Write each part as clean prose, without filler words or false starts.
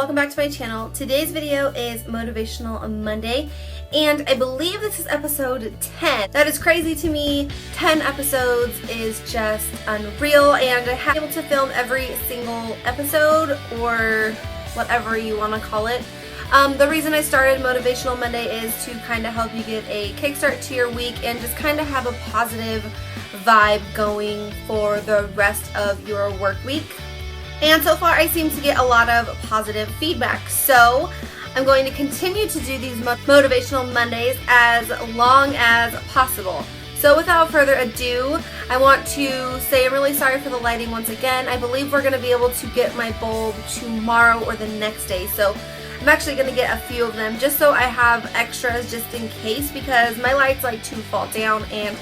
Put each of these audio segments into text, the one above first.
welcome back to my channel. Today's video is Motivational Monday, and I believe this is episode 10. That is crazy to me. 10 episodes is just unreal, and I haven't been able to film every single episode, or whatever you want to call it. The reason I started Motivational Monday is to kind of help you get a kickstart to your week and just kind of have a positive vibe going for the rest of your work week. And so far I seem to get a lot of positive feedback. So I'm going to continue to do these Motivational Mondays as long as possible. So without further ado, I want to say I'm really sorry for the lighting once again. I believe we're going to be able to get my bulb tomorrow or the next day. So I'm actually going to get a few of them just so I have extras just in case, because my lights like to fall down and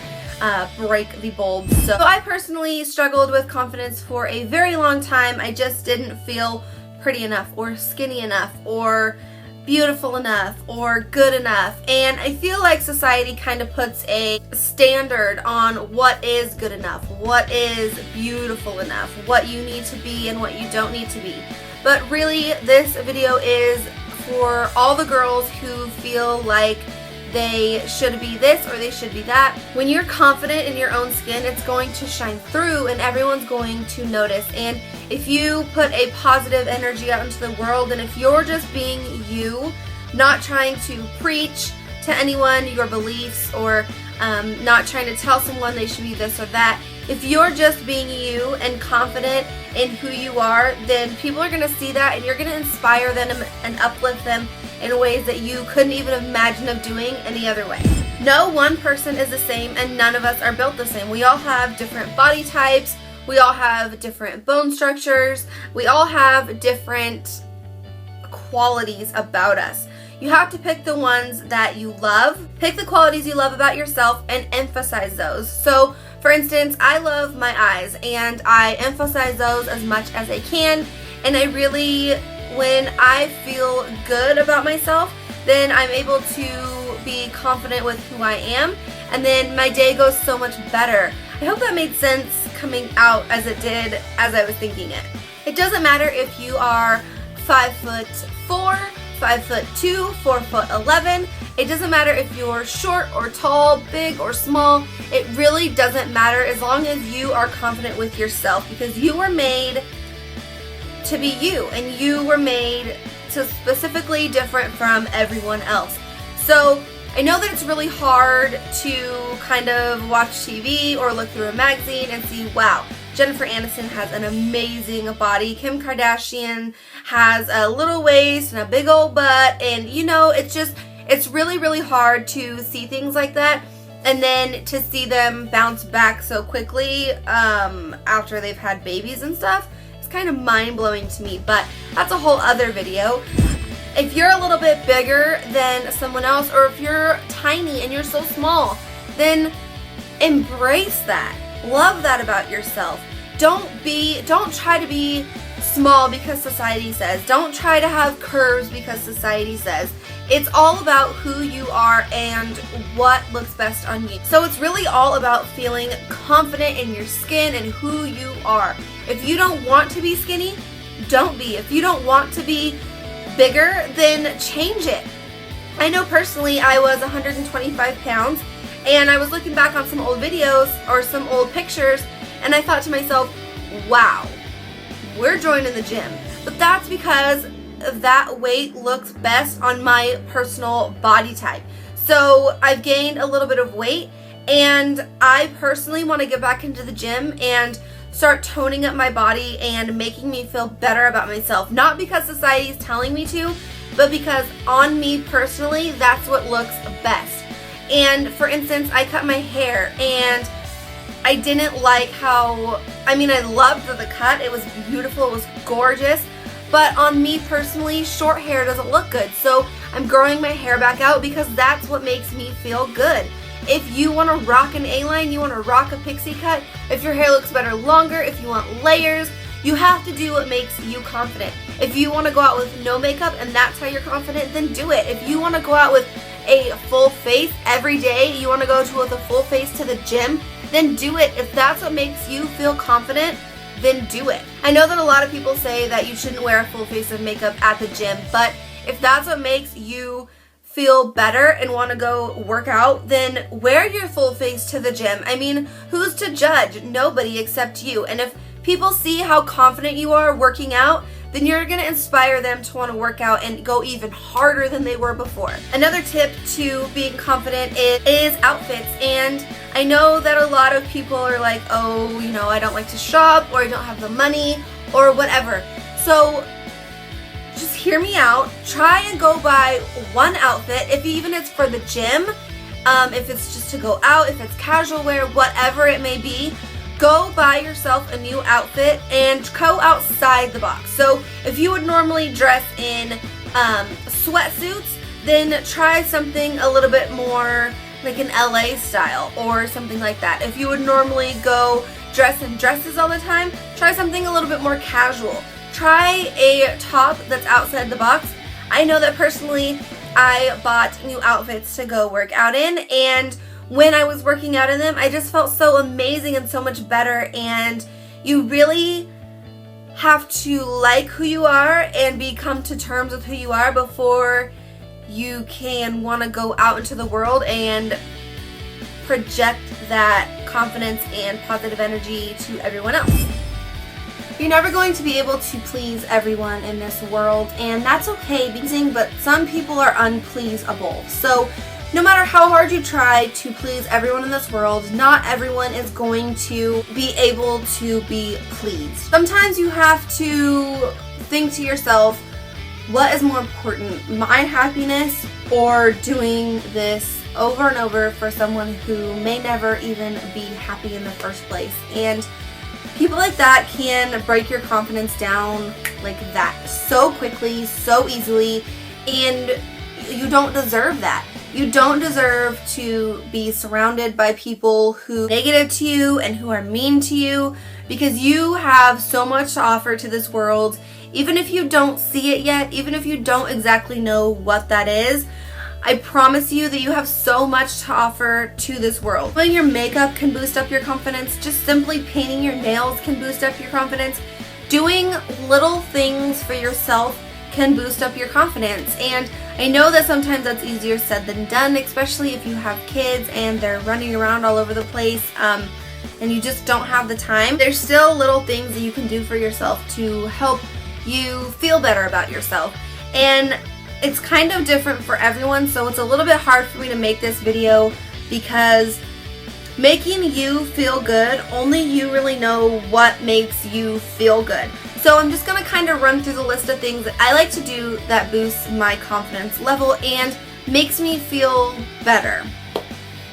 break the bulb. So I personally struggled with confidence for a very long time. I just didn't feel pretty enough or skinny enough or beautiful enough or good enough, and I feel like society kind of puts a standard on what is good enough, what is beautiful enough, what you need to be and what you don't need to be. But really, this video is for all the girls who feel like they should be this or they should be that. When you're confident in your own skin, it's going to shine through and everyone's going to notice. And if you put a positive energy out into the world, and if you're just being you, not trying to preach to anyone your beliefs or not trying to tell someone they should be this or that, if you're just being you and confident in who you are, then people are going to see that and you're going to inspire them and uplift them in ways that you couldn't even imagine of doing any other way. No one person is the same, and none of us are built the same. We all have different body types, we all have different bone structures, we all have different qualities about us. You have to pick the ones that you love, pick the qualities you love about yourself, and emphasize those. So for instance, I love my eyes and I emphasize those as much as I can, and I really, when I feel good about myself, then I'm able to be confident with who I am, and then my day goes so much better. I hope that made sense coming out as it did as I was thinking it. It doesn't matter if you are 5'4", 5'2", 4'11". It doesn't matter if you're short or tall, big or small. It really doesn't matter as long as you are confident with yourself, because you were made to be you, and you were made to specifically different from everyone else. So I know that it's really hard to kind of watch TV or look through a magazine and see, wow, Jennifer Aniston has an amazing body, Kim Kardashian has a little waist and a big old butt, and you know, it's really hard to see things like that and then to see them bounce back so quickly after they've had babies and stuff. Kind of mind-blowing to me, but that's a whole other video. If you're a little bit bigger than someone else, or if you're tiny and you're so small, then embrace that. Love that about yourself. Don't try to be small because society says. Don't try to have curves because society says. It's all about who you are and what looks best on you. So it's really all about feeling confident in your skin and who you are. If you don't want to be skinny, don't be. If you don't want to be bigger, then change it. I know personally I was 125 pounds, and I was looking back on some old videos or some old pictures, and I thought to myself, wow, we're joining the gym. But that's because that weight looks best on my personal body type. So I've gained a little bit of weight, and I personally want to get back into the gym and start toning up my body and making me feel better about myself. Not because society is telling me to, but because on me personally, that's what looks best. And for instance, I cut my hair, and I didn't like how, I loved the cut. It was beautiful, it was gorgeous. But on me personally, short hair doesn't look good. So I'm growing my hair back out because that's what makes me feel good. If you want to rock an A-line, you want to rock a pixie cut, if your hair looks better longer, if you want layers, you have to do what makes you confident. If you want to go out with no makeup and that's how you're confident, then do it. If you want to go out with a full face every day, you want to go with a full face to the gym, then do it. If that's what makes you feel confident, then do it. I know that a lot of people say that you shouldn't wear a full face of makeup at the gym, but if that's what makes you feel better and want to go work out, then wear your full face to the gym. I mean, who's to judge? Nobody except you. And if people see how confident you are working out, then you're going to inspire them to want to work out and go even harder than they were before. Another tip to being confident is outfits. And I know that a lot of people are like, oh, you know, I don't like to shop, or I don't have the money, or whatever. So just hear me out. Try and go buy one outfit, if even it's for the gym, if it's just to go out, if it's casual wear, whatever it may be. Go buy yourself a new outfit and go outside the box. So if you would normally dress in sweatsuits, then try something a little bit more like an LA style or something like that. If you would normally go dress in dresses all the time, try something a little bit more casual. Try a top that's outside the box. I know that personally I bought new outfits to go work out in, and when I was working out in them, I just felt so amazing and so much better. And you really have to like who you are and come to terms with who you are before you can want to go out into the world and project that confidence and positive energy to everyone else. You're never going to be able to please everyone in this world, and that's okay, but some people are unpleasable. So no matter how hard you try to please everyone in this world, not everyone is going to be able to be pleased. Sometimes you have to think to yourself, what is more important, my happiness or doing this over and over for someone who may never even be happy in the first place? And people like that can break your confidence down like that so quickly, so easily, and you don't deserve that. You don't deserve to be surrounded by people who are negative to you and who are mean to you, because you have so much to offer to this world. Even if you don't see it yet, even if you don't exactly know what that is, I promise you that you have so much to offer to this world. Doing your makeup can boost up your confidence. Just simply painting your nails can boost up your confidence. Doing little things for yourself can boost up your confidence. And I know that sometimes that's easier said than done, especially if you have kids and they're running around all over the place and you just don't have the time. There's still little things that you can do for yourself to help you feel better about yourself. And it's kind of different for everyone, so it's a little bit hard for me to make this video because making you feel good, only you really know what makes you feel good. So I'm just going to kind of run through the list of things that I like to do that boosts my confidence level and makes me feel better.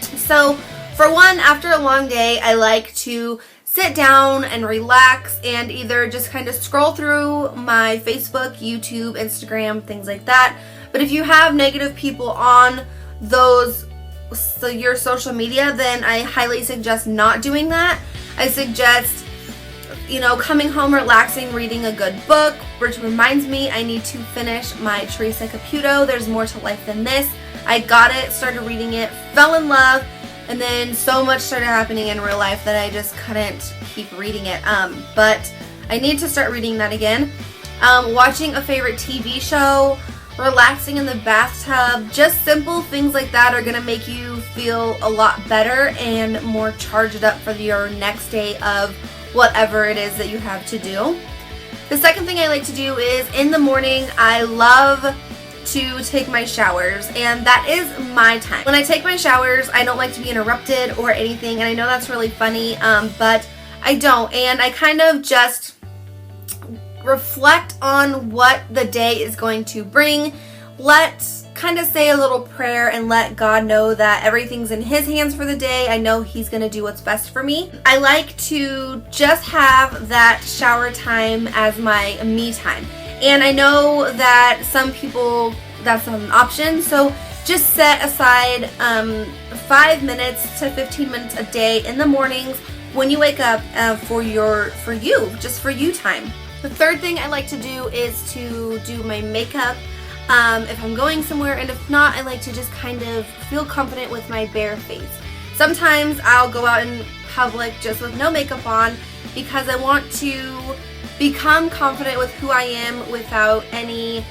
So for one, after a long day, I like to sit down and relax and either just kind of scroll through my Facebook, YouTube, Instagram, things like that. But if you have negative people on your social media, then I highly suggest not doing that. I suggest, coming home, relaxing, reading a good book, which reminds me I need to finish my Teresa Caputo, There's More to Life Than This. I got it, started reading it, fell in love, and then so much started happening in real life that I just couldn't keep reading it. But I need to start reading that again. Watching a favorite TV show, relaxing in the bathtub, just simple things like that are going to make you feel a lot better and more charged up for your next day of whatever it is that you have to do. The second thing I like to do is in the morning, I love to take my showers, and that is my time. When I take my showers, I don't like to be interrupted or anything, and I know that's really funny, but I don't, and I kind of just reflect on what the day is going to bring. Let's kind of say a little prayer and let God know that everything's in His hands for the day. I know He's going to do what's best for me. I like to just have that shower time as my me time. And I know that some people, that's not an option, so just set aside 5 minutes to 15 minutes a day in the mornings when you wake up for you time. The third thing I like to do is to do my makeup if I'm going somewhere, and if not, I like to just kind of feel confident with my bare face. Sometimes I'll go out in public just with no makeup on because I want to become confident with who I am without any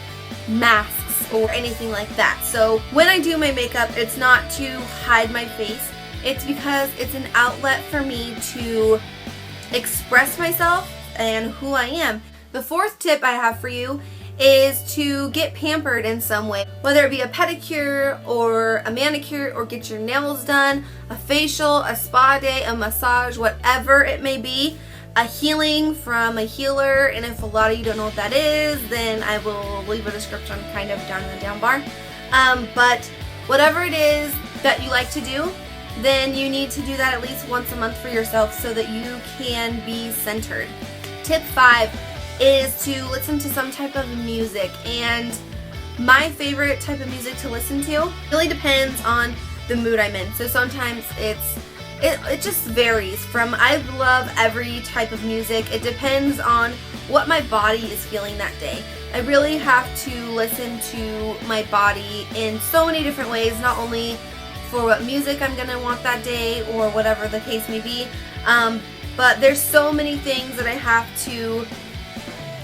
masks or anything like that. So when I do my makeup, it's not to hide my face. It's because it's an outlet for me to express myself and who I am. The fourth tip I have for you is to get pampered in some way, whether it be a pedicure or a manicure or get your nails done, a facial, a spa day, a massage, whatever it may be, a healing from a healer. And if a lot of you don't know what that is, then I will leave a description kind of down in the down bar. But whatever it is that you like to do, then you need to do that at least once a month for yourself so that you can be centered. Tip 5 is to listen to some type of music, and my favorite type of music to listen to really depends on the mood I'm in. So sometimes it just varies from, I love every type of music. It depends on what my body is feeling that day. I really have to listen to my body in so many different ways, not only for what music I'm gonna want that day or whatever the case may be, but there's so many things that I have to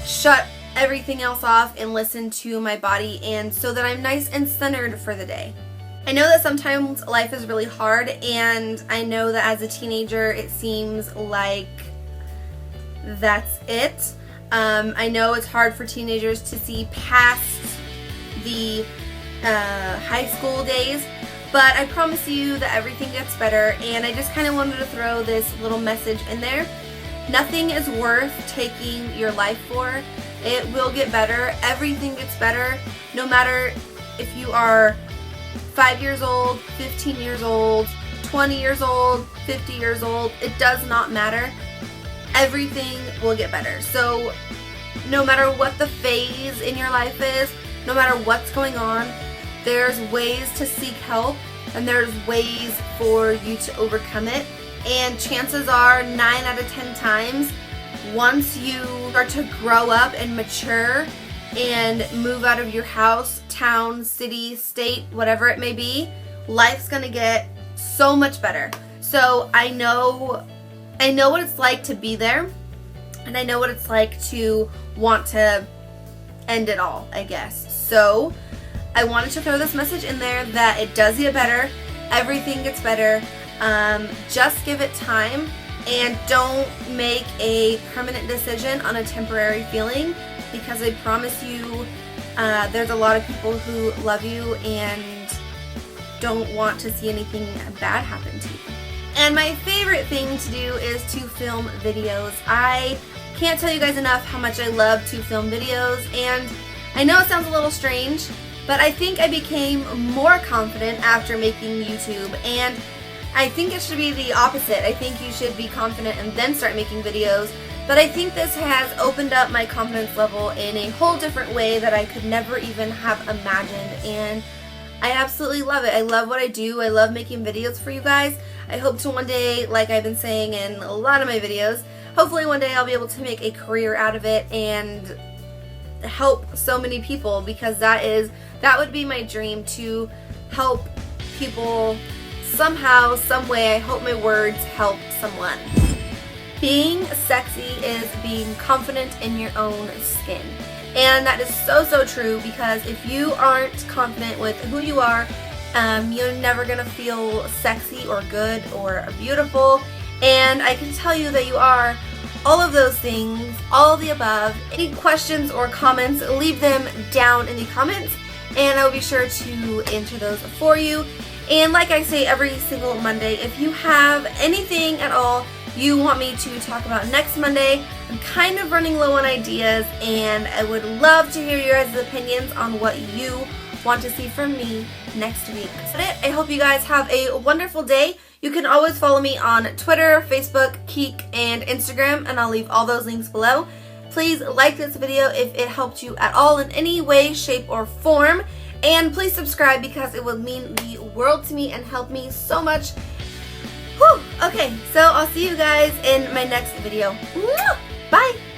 shut everything else off and listen to my body, and so that I'm nice and centered for the day. I know that sometimes life is really hard, and I know that as a teenager it seems like that's it. I know it's hard for teenagers to see past the high school days, but I promise you that everything gets better, and I just kind of wanted to throw this little message in there. Nothing is worth taking your life for. It will get better. Everything gets better. No matter if you are 5 years old, 15 years old, 20 years old, 50 years old, it does not matter. Everything will get better. So no matter what the phase in your life is, no matter what's going on, there's ways to seek help, and there's ways for you to overcome it. And chances are 9 out of 10 times, once you start to grow up and mature and move out of your house, town, city, state, whatever it may be, life's gonna get so much better. So I know what it's like to be there, and I know what it's like to want to end it all, I guess. So I wanted to throw this message in there that it does get better. Everything gets better. Just give it time, and don't make a permanent decision on a temporary feeling, because I promise you there's a lot of people who love you and don't want to see anything bad happen to you. And my favorite thing to do is to film videos. I can't tell you guys enough how much I love to film videos, and I know it sounds a little strange, but I think I became more confident after making YouTube, and I think it should be the opposite. I think you should be confident and then start making videos, but I think this has opened up my confidence level in a whole different way that I could never even have imagined, and I absolutely love it. I love what I do. I love making videos for you guys. I hope to one day, like I've been saying in a lot of my videos, hopefully one day I'll be able to make a career out of it and help so many people, because that would be my dream, to help people somehow, some way. I hope my words help someone. Being sexy is being confident in your own skin. And that is so, so true, because if you aren't confident with who you are, you're never going to feel sexy or good or beautiful. And I can tell you that you are all of those things, all of the above. Any questions or comments, leave them down in the comments, and I will be sure to answer those for you. And like I say every single Monday, if you have anything at all you want me to talk about next Monday, I'm kind of running low on ideas, and I would love to hear your guys' opinions on what you want to see from me next week. That's it. I hope you guys have a wonderful day. You can always follow me on Twitter, Facebook, Keek, and Instagram, and I'll leave all those links below. Please like this video if it helped you at all in any way, shape, or form. And please subscribe, because it would mean the world to me and help me so much. Whew. Okay, so I'll see you guys in my next video. Bye!